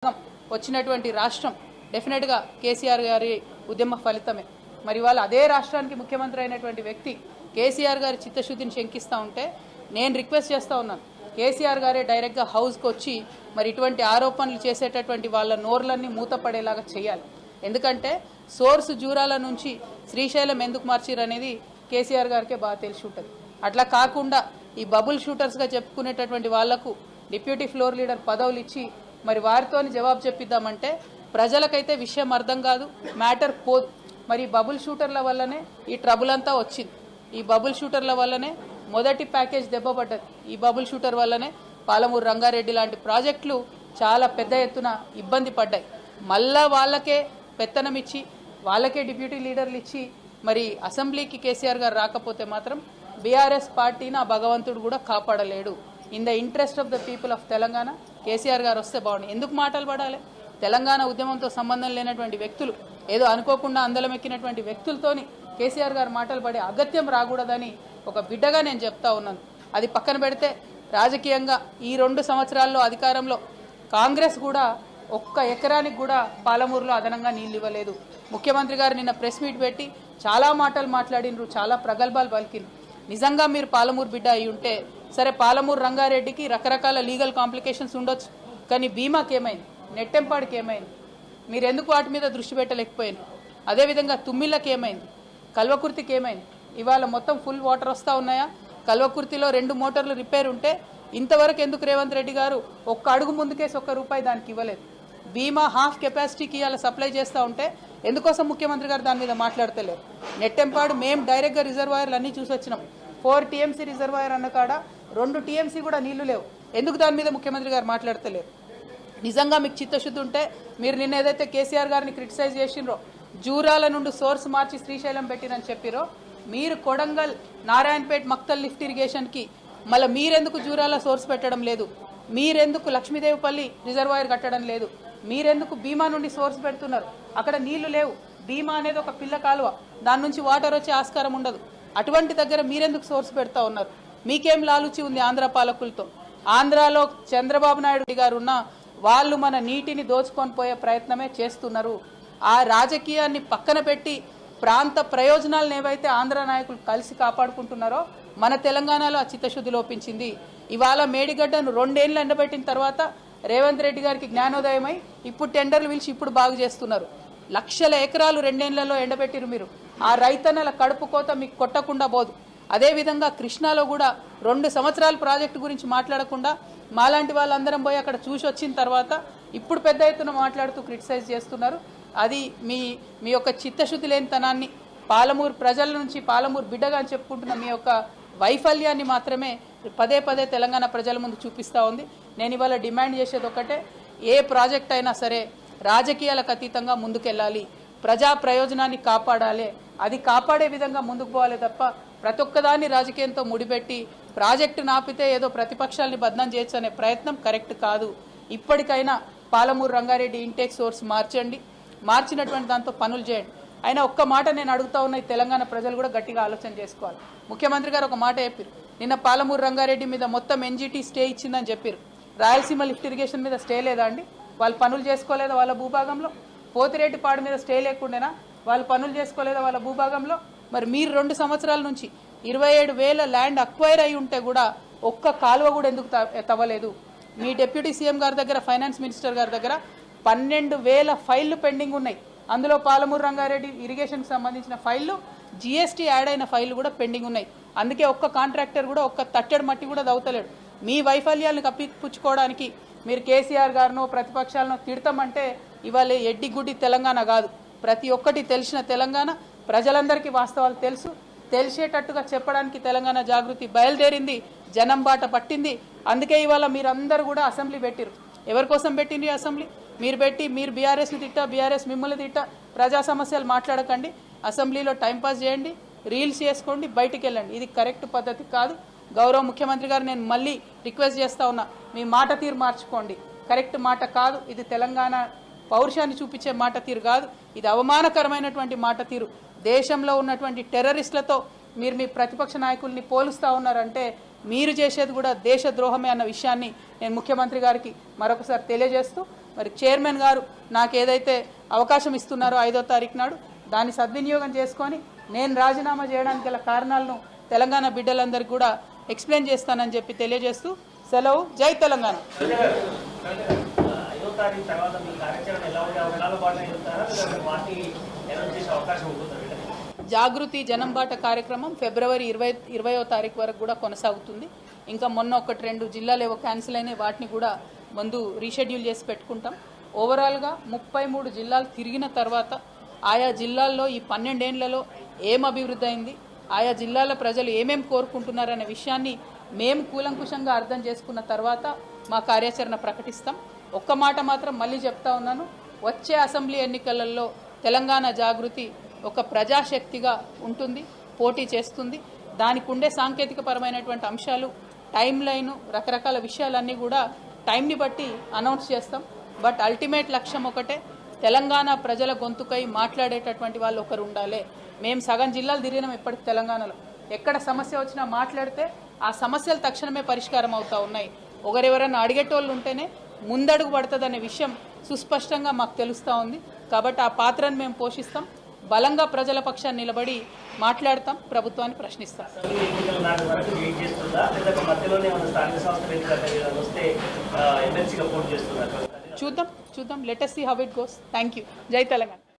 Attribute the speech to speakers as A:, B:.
A: వచ్చినటువంటి రాష్ట్రం డెఫినెట్గా కేసీఆర్ గారి ఉద్యమ ఫలితమే. మరి వాళ్ళు అదే రాష్ట్రానికి ముఖ్యమంత్రి అయినటువంటి వ్యక్తి కేసీఆర్ గారి చిత్తశుద్ధిని శంకిస్తూ ఉంటే నేను రిక్వెస్ట్ చేస్తూ ఉన్నాను, కేసీఆర్ గారే డైరెక్ట్గా హౌస్కి వచ్చి మరి ఇటువంటి ఆరోపణలు చేసేటటువంటి వాళ్ళ నోర్లన్నీ మూతపడేలాగా చేయాలి. ఎందుకంటే సోర్స్ జూరాల నుంచి శ్రీశైలం ఎందుకు మార్చిరు అనేది కేసీఆర్ గారికే బాగా తెలిసి ఉంటుంది. అట్లా కాకుండా ఈ బబుల్ షూటర్స్గా చెప్పుకునేటటువంటి వాళ్లకు డిప్యూటీ ఫ్లోర్ లీడర్ పదవులు ఇచ్చి మరి వారితోని జవాబు చెప్పిద్దామంటే ప్రజలకైతే విషయం అర్థం కాదు, మ్యాటర్ పోదు. మరి బబుల్ షూటర్ల వల్లనే ఈ ట్రబుల్ అంతా వచ్చింది. ఈ బబుల్ షూటర్ల వల్లనే మొదటి ప్యాకేజ్ దెబ్బపడ్డది. ఈ బబుల్ షూటర్ వల్లనే పాలమూరు రంగారెడ్డి లాంటి ప్రాజెక్టులు చాలా పెద్ద ఎత్తున ఇబ్బంది పడ్డాయి. మళ్ళా వాళ్ళకే పెత్తనం ఇచ్చి వాళ్ళకే డిప్యూటీ లీడర్లు ఇచ్చి మరి అసెంబ్లీకి కేసీఆర్ గారు రాకపోతే మాత్రం బీఆర్ఎస్ పార్టీని ఆ భగవంతుడు కూడా కాపాడలేడు. In the interest of the people of Telangana KCR గారు వస్తే బాగుంది. ఎందుకు మాటలు పడాలి? తెలంగాణ ఉద్యమంతో సంబంధం లేనటువంటి వ్యక్తులు, ఏదో అనుకోకుండా అందలం ఎక్కినటువంటి వ్యక్తులతోని కేసీఆర్ గారు మాటలు పడే అగత్యం రాకూడదని ఒక బిడ్డగా నేను చెప్తా ఉన్నాను. అది పక్కన పెడితే రాజకీయంగా ఈ 2 సంవత్సరాల్లో అధికారంలో కాంగ్రెస్ కూడా ఒక్క ఎకరానికి కూడా పాలమూరులో అదనంగా నీళ్ళు ఇవ్వలేదు. ముఖ్యమంత్రి గారు నిన్న ప్రెస్ మీట్ పెట్టి చాలా మాటలు మాట్లాడినరు, చాలా ప్రగల్భాలు పలికిండ్రు. నిజంగా మీరు పాలమూరు బిడ్డ అయి ఉంటే సరే, పాలమూరు రంగారెడ్డికి రకరకాల లీగల్ కాంప్లికేషన్స్ ఉండొచ్చు, కానీ బీమాకి ఏమైంది, నెట్టెంపాడికి ఏమైంది, మీరు ఎందుకు వాటి మీద దృష్టి పెట్టలేకపోయారు? అదేవిధంగా తుమ్మిళ్ళకి ఏమైంది, కల్వకుర్తికి ఏమైంది? ఇవాళ మొత్తం ఫుల్ వాటర్ వస్తూ ఉన్నాయా? కల్వకుర్తిలో 2 మోటార్లు రిపేర్ ఉంటే ఇంతవరకు ఎందుకు రేవంత్ రెడ్డి గారు ఒక్క అడుగు ముందుకేసి ₹1 దానికి ఇవ్వలేదు? బీమా హాఫ్ కెపాసిటీకి ఇవాళ సప్లై చేస్తూ ఉంటే ఎందుకోసం ముఖ్యమంత్రి గారు దాని మీద మాట్లాడతలేరు? నెట్టెంపాడు మేము డైరెక్ట్గా రిజర్వాయర్లు అన్నీ చూసి వచ్చినాం. 4 TMC రిజర్వాయర్ అన్న కాడ 2 TMC కూడా నీళ్లు లేవు. ఎందుకు దాని మీద ముఖ్యమంత్రి గారు మాట్లాడతలేరు? నిజంగా మీకు చిత్తశుద్ధి ఉంటే మీరు నిన్న ఏదైతే కేసీఆర్ గారిని క్రిటిసైజ్ చేసినరో, జూరాల నుండి సోర్స్ మార్చి శ్రీశైలం పెట్టిరని చెప్పిరో, మీరు కొడంగల్ నారాయణపేట్ మక్తల్ లిఫ్ట్ ఇరిగేషన్కి మళ్ళీ మీరెందుకు జూరాల సోర్స్ పెట్టడం లేదు? మీరెందుకు లక్ష్మీదేవిపల్లి రిజర్వాయర్ కట్టడం లేదు? మీరెందుకు భీమా నుండి సోర్స్ పెడుతున్నారు? అక్కడ నీళ్లు లేవు. భీమా అనేది ఒక పిల్ల కాలువ, దాని నుంచి వాటర్ వచ్చే ఆస్కారం ఉండదు. అటువంటి దగ్గర మీరెందుకు సోర్స్ పెడతా ఉన్నారు? మీకేం లాలుచి ఉంది ఆంధ్ర పాలకులతో? ఆంధ్రాలో చంద్రబాబు నాయుడు గారు ఉన్న వాళ్ళు మన నీటిని దోచుకొని పోయే ప్రయత్నమే చేస్తున్నారు. ఆ రాజకీయాన్ని పక్కన పెట్టి ప్రాంత ప్రయోజనాలను ఏవైతే ఆంధ్ర నాయకులు కలిసి కాపాడుకుంటున్నారో మన తెలంగాణలో ఆ చిత్తశుద్ధి లోపించింది. ఇవాళ మేడిగడ్డను 2 ఏళ్ళు ఎండబెట్టిన తర్వాత రేవంత్ రెడ్డి గారికి జ్ఞానోదయమై ఇప్పుడు టెండర్లు పిలిచి ఇప్పుడు బాగు చేస్తున్నారు. లక్షల ఎకరాలు 2 ఏళ్లలో ఎండబెట్టిరు మీరు. ఆ రైతన్నల కడుపు కోత మీకు కొట్టకుండా పోదు. అదేవిధంగా కృష్ణాలో కూడా 2 సంవత్సరాల ప్రాజెక్టు గురించి మాట్లాడకుండా మాలాంటి వాళ్ళందరం పోయి అక్కడ చూసి వచ్చిన తర్వాత ఇప్పుడు పెద్ద ఎత్తున మాట్లాడుతూ క్రిటిసైజ్ చేస్తున్నారు. అది మీ యొక్క చిత్తశుద్ధి లేనితనాన్ని, పాలమూరు ప్రజల నుంచి పాలమూరు బిడ్డగా అని చెప్పుకుంటున్న మీ యొక్క వైఫల్యాన్ని మాత్రమే పదే పదే తెలంగాణ ప్రజల ముందు చూపిస్తూ ఉంది. నేను ఇవాళ డిమాండ్ చేసేది ఒకటే, ఏ ప్రాజెక్ట్ అయినా సరే రాజకీయాలకు అతీతంగా ముందుకెళ్ళాలి, ప్రజా ప్రయోజనాన్ని కాపాడాలి. అది కాపాడే విధంగా ముందుకు పోవాలి తప్ప ప్రతి ఒక్కదాన్ని రాజకీయంతో ముడిపెట్టి ప్రాజెక్టు నాపితే ఏదో ప్రతిపక్షాలని బదనం చేయొచ్చు అనే ప్రయత్నం కరెక్ట్ కాదు. ఇప్పటికైనా పాలమూరు రంగారెడ్డి ఇంటేక్ సోర్స్ మార్చండి, మార్చినటువంటి దాంతో పనులు చేయండి. అయినా ఒక్క మాట నేను అడుగుతా ఉన్న, తెలంగాణ ప్రజలు కూడా గట్టిగా ఆలోచన చేసుకోవాలి. ముఖ్యమంత్రి గారు ఒక మాట చెప్పారు, నిన్న పాలమూరు రంగారెడ్డి మీద మొత్తం ఎన్జీటీ స్టే ఇచ్చిందని చెప్పారు. రాయలసీమ లిఫ్ట్ ఇరిగేషన్ మీద స్టే లేదా అండి? వాళ్ళు పనులు చేసుకోలేదా వాళ్ళ భూభాగంలో? పోతిరెడ్డిపాడు మీద స్టే లేకుండేనా? వాళ్ళు పనులు చేసుకోలేదా వాళ్ళ భూభాగంలో? మరి మీరు 2 సంవత్సరాల నుంచి 27,000 ల్యాండ్ అక్వైర్ అయి ఉంటే కూడా ఒక్క కాలువ కూడా ఎందుకు తవ్వలేదు? మీ డిప్యూటీ సీఎం గారి దగ్గర, ఫైనాన్స్ మినిస్టర్ గారి దగ్గర 12,000 ఫైళ్లు పెండింగ్ ఉన్నాయి. అందులో పాలమూరు రంగారెడ్డి ఇరిగేషన్కి సంబంధించిన ఫైళ్లు, జీఎస్టీ యాడ్ అయిన ఫైళ్లు కూడా పెండింగ్ ఉన్నాయి. అందుకే ఒక్క కాంట్రాక్టర్ కూడా ఒక్క తట్టెడు మట్టి కూడా దవ్వుతలేడు. మీ వైఫల్యాలను కప్పిపుచ్చుకోవడానికి మీరు కేసీఆర్ గారినో ప్రతిపక్షాలను తిడతామంటే ఇవాళ ఎడ్డిగుడ్డి తెలంగాణ కాదు, ప్రతి ఒక్కటి తెలిసిన తెలంగాణ. ప్రజలందరికీ వాస్తవాలు తెలుసు, తెలిసేటట్టుగా చెప్పడానికి తెలంగాణ జాగృతి బయలుదేరింది, జనం బాట పట్టింది. అందుకే ఇవాళ మీరందరూ కూడా అసెంబ్లీ పెట్టిరు. ఎవరి కోసం పెట్టింది అసెంబ్లీ? మీరు పెట్టి మీరు బీఆర్ఎస్ని తిట్టా, బీఆర్ఎస్ మిమ్మల్ని తిట్టా, ప్రజా సమస్యలు మాట్లాడకండి, అసెంబ్లీలో టైంపాస్ చేయండి, రీల్స్ చేసుకోండి, బయటికి వెళ్ళండి. ఇది కరెక్ట్ పద్ధతి కాదు. గౌరవ ముఖ్యమంత్రి గారు నేను మళ్ళీ రిక్వెస్ట్ చేస్తూ ఉన్నా, మీ మాట తీరు మార్చుకోండి. కరెక్ట్ మాట కాదు ఇది. తెలంగాణ పౌరుషాన్ని చూపించే మాట తీరు కాదు, ఇది అవమానకరమైనటువంటి మాట తీరు. దేశంలో ఉన్నటువంటి టెర్రరిస్టులతో మీరు మీ ప్రతిపక్ష నాయకుల్ని పోలుస్తూ ఉన్నారంటే మీరు చేసేది కూడా దేశద్రోహమే అన్న విషయాన్ని నేను ముఖ్యమంత్రి గారికి మరొకసారి తెలియజేస్తూ మరి చైర్మన్ గారు నాకు ఏదైతే అవకాశం ఇస్తున్నారో 5వ తారీఖు నాడు దాన్ని సద్వినియోగం చేసుకొని నేను రాజీనామా చేయడానికి గల కారణాలను తెలంగాణ బిడ్డలందరికీ కూడా ఎక్స్ప్లెయిన్ చేస్తానని చెప్పి తెలియజేస్తూ సెలవు. జై తెలంగాణ. జాగృతి జనంబాట కార్యక్రమం ఫిబ్రవరి 20వ తారీఖు వరకు కూడా కొనసాగుతుంది. ఇంకా మొన్న 1-2 జిల్లాలు ఏవో క్యాన్సిల్ అయినాయి, వాటిని కూడా ముందు రీషెడ్యూల్ చేసి పెట్టుకుంటాం. ఓవరాల్గా 33 జిల్లాలు తిరిగిన తర్వాత ఆయా జిల్లాల్లో ఈ 12 ఏళ్లలో ఏం అభివృద్ధి అయింది, ఆయా జిల్లాల ప్రజలు ఏమేం కోరుకుంటున్నారనే విషయాన్ని మేము కూలంకుషంగా అర్థం చేసుకున్న తర్వాత మా కార్యాచరణ ప్రకటిస్తాం. ఒక్క మాట మాత్రం మళ్ళీ చెప్తా ఉన్నాను, వచ్చే అసెంబ్లీ ఎన్నికలలో తెలంగాణ జాగృతి ఒక ప్రజాశక్తిగా ఉంటుంది, పోటీ చేస్తుంది. దానికి ఉండే సాంకేతికపరమైనటువంటి అంశాలు, టైం లైను, రకరకాల విషయాలన్నీ కూడా టైంని బట్టి అనౌన్స్ చేస్తాం. బట్ అల్టిమేట్ లక్ష్యం ఒకటే, తెలంగాణ ప్రజల గొంతుకై మాట్లాడేటటువంటి వాళ్ళు ఒకరు ఉండాలి. మేము సగం జిల్లాలు తిరిగినాం ఇప్పటికి తెలంగాణలో. ఎక్కడ సమస్య వచ్చినా మాట్లాడితే ఆ సమస్యలు తక్షణమే పరిష్కారం అవుతూ ఉన్నాయి. ఒకరెవరైనా అడిగేటోళ్ళు ఉంటేనే ముందడుగు పడుతుందనే విషయం సుస్పష్టంగా మాకు తెలుస్తూ ఉంది. కాబట్టి ఆ పాత్రను మేము పోషిస్తాం, బలంగా ప్రజల పక్షాన్ని నిలబడి మాట్లాడతాం, ప్రభుత్వాన్ని ప్రశ్నిస్తాం. చూద్దాం. Let us see how it goes. Thank you. జై తెలంగాణ.